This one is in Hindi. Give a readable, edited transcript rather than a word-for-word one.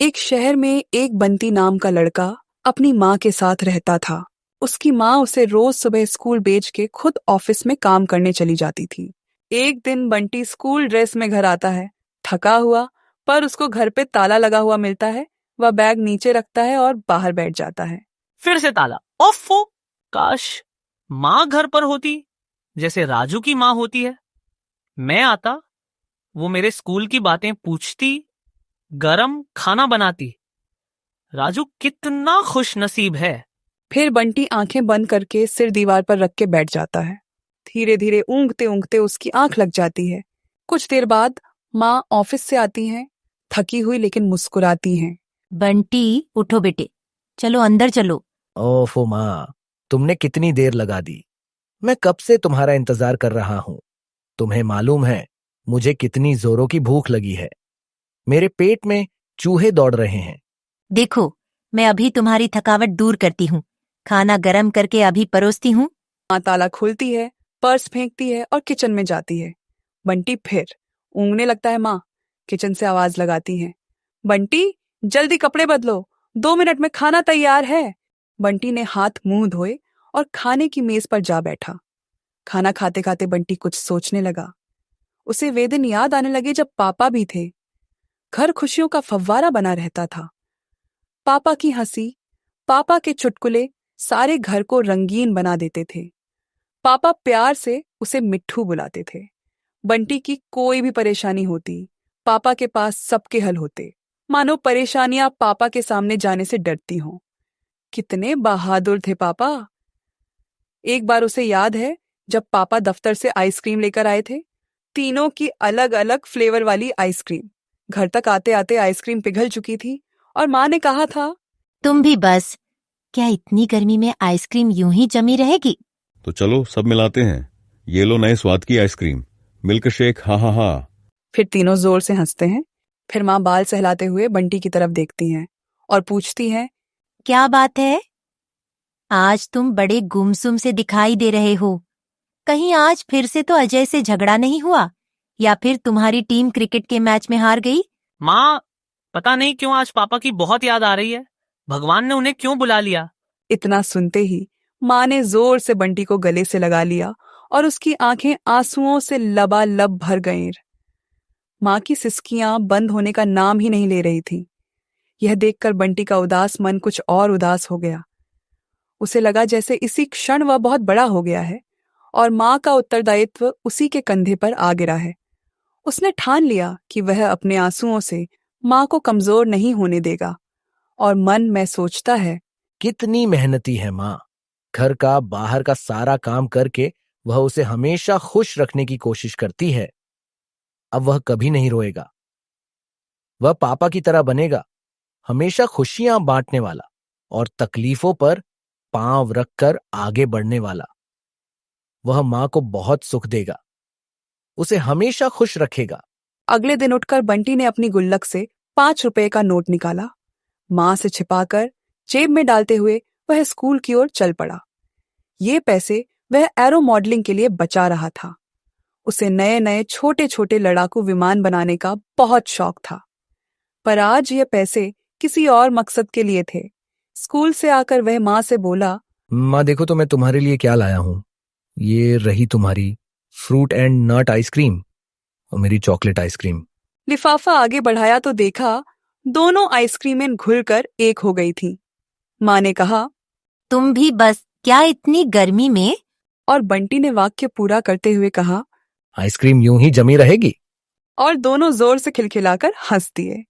एक शहर में एक बंटी नाम का लड़का अपनी माँ के साथ रहता था। उसकी माँ उसे रोज सुबह स्कूल भेज के खुद ऑफिस में काम करने चली जाती थी। एक दिन बंटी स्कूल ड्रेस में घर आता है, थका हुआ, पर उसको घर पे ताला लगा हुआ मिलता है। वह बैग नीचे रखता है और बाहर बैठ जाता है। फिर से ताला। ओफो, काश माँ घर पर होती, जैसे राजू की माँ होती है। मैं आता, वो मेरे स्कूल की बातें पूछती, गरम खाना बनाती। राजू कितना खुश नसीब है। फिर बंटी आंखें बंद करके सिर दीवार पर रख के बैठ जाता है। धीरे धीरे ऊँघते ऊँघते उसकी आंख लग जाती है। कुछ देर बाद माँ ऑफिस से आती हैं, थकी हुई लेकिन मुस्कुराती हैं। बंटी, उठो बेटे, चलो अंदर चलो। ओफो माँ, तुमने कितनी देर लगा दी। मैं कब से तुम्हारा इंतजार कर रहा हूँ। तुम्हें मालूम है मुझे कितनी जोरों की भूख लगी है। मेरे पेट में चूहे दौड़ रहे हैं। देखो, मैं अभी तुम्हारी थकावट दूर करती हूँ। खाना गरम करके अभी परोसती हूँ। माँ ताला खोलती है, पर्स फेंकती है और किचन में जाती है। बंटी फिर ऊँघने लगता है। माँ किचन से आवाज लगाती है, बंटी जल्दी कपड़े बदलो, 2 मिनट में खाना तैयार है। बंटी ने हाथ मुंह धोए और खाने की मेज पर जा बैठा। खाना खाते खाते बंटी कुछ सोचने लगा। उसे वे दिन याद आने लगे जब पापा भी थे। घर खुशियों का फव्वारा बना रहता था। पापा की हंसी, पापा के चुटकुले सारे घर को रंगीन बना देते थे। पापा प्यार से उसे मिट्ठू बुलाते थे। बंटी की कोई भी परेशानी होती, पापा के पास सबके हल होते, मानो परेशानियां पापा के सामने जाने से डरती हों। कितने बहादुर थे पापा। एक बार उसे याद है जब पापा दफ्तर से आइसक्रीम लेकर आए थे, तीनों की अलग अलग फ्लेवर वाली आइसक्रीम। घर तक आते आते आइसक्रीम पिघल चुकी थी और माँ ने कहा था, तुम भी बस, क्या इतनी गर्मी में आइसक्रीम यूं ही जमी रहेगी? तो चलो सब मिलाते हैं। ये लो नए स्वाद की आइसक्रीम, मिल्क शेक, हा हा हा। फिर तीनों जोर से हंसते हैं। फिर माँ बाल सहलाते हुए बंटी की तरफ देखती हैं और पूछती हैं, क्या बात है? आज तुम बड़े गुमसुम से दिखाई दे रहे हो। कहीं आज फिर से तो अजय से झगड़ा नहीं हुआ, या फिर तुम्हारी टीम क्रिकेट के मैच में हार गई? माँ, पता नहीं क्यों आज पापा की बहुत याद आ रही है। भगवान ने उन्हें क्यों बुला लिया? इतना सुनते ही माँ ने जोर से बंटी को गले से लगा लिया और उसकी आंखें आंसुओं से लबालब भर गईं। माँ की सिसकियां बंद होने का नाम ही नहीं ले रही थी। यह देखकर बंटी का उदास मन कुछ और उदास हो गया। उसे लगा जैसे इसी क्षण वह बहुत बड़ा हो गया है और माँ का उत्तरदायित्व उसी के कंधे पर आ गिरा है। उसने ठान लिया कि वह अपने आंसुओं से माँ को कमजोर नहीं होने देगा। और मन में सोचता है, कितनी मेहनती है माँ। घर का बाहर का सारा काम करके वह उसे हमेशा खुश रखने की कोशिश करती है। अब वह कभी नहीं रोएगा। वह पापा की तरह बनेगा, हमेशा खुशियां बांटने वाला और तकलीफों पर पांव रखकर आगे बढ़ने वाला। वह माँ को बहुत सुख देगा, उसे हमेशा खुश रखेगा। अगले दिन उठकर बंटी ने अपनी गुल्लक से 5 रुपए का नोट निकाला। माँ से छिपाकर जेब में डालते हुए वह स्कूल की ओर चल पड़ा। ये पैसे वह एरो मॉडलिंग के लिए बचा रहा था। उसे नए नए छोटे छोटे लड़ाकू विमान बनाने का बहुत शौक था। पर आज ये पैसे किसी और मकसद के लिए थे। स्कूल से आकर वह माँ से बोला, माँ देखो तो मैं तुम्हारे लिए क्या लाया हूं। ये रही तुम्हारी फ्रूट एंड नट आइसक्रीम और मेरी चॉकलेट आइसक्रीम। लिफाफा आगे बढ़ाया तो देखा दोनों आइसक्रीमें घुलकर एक हो गई थीं। माँ ने कहा, तुम भी बस, क्या इतनी गर्मी में? और बंटी ने वाक्य पूरा करते हुए कहा, आइसक्रीम यूं ही जमी रहेगी। और दोनों जोर से खिलखिलाकर हंस दिए।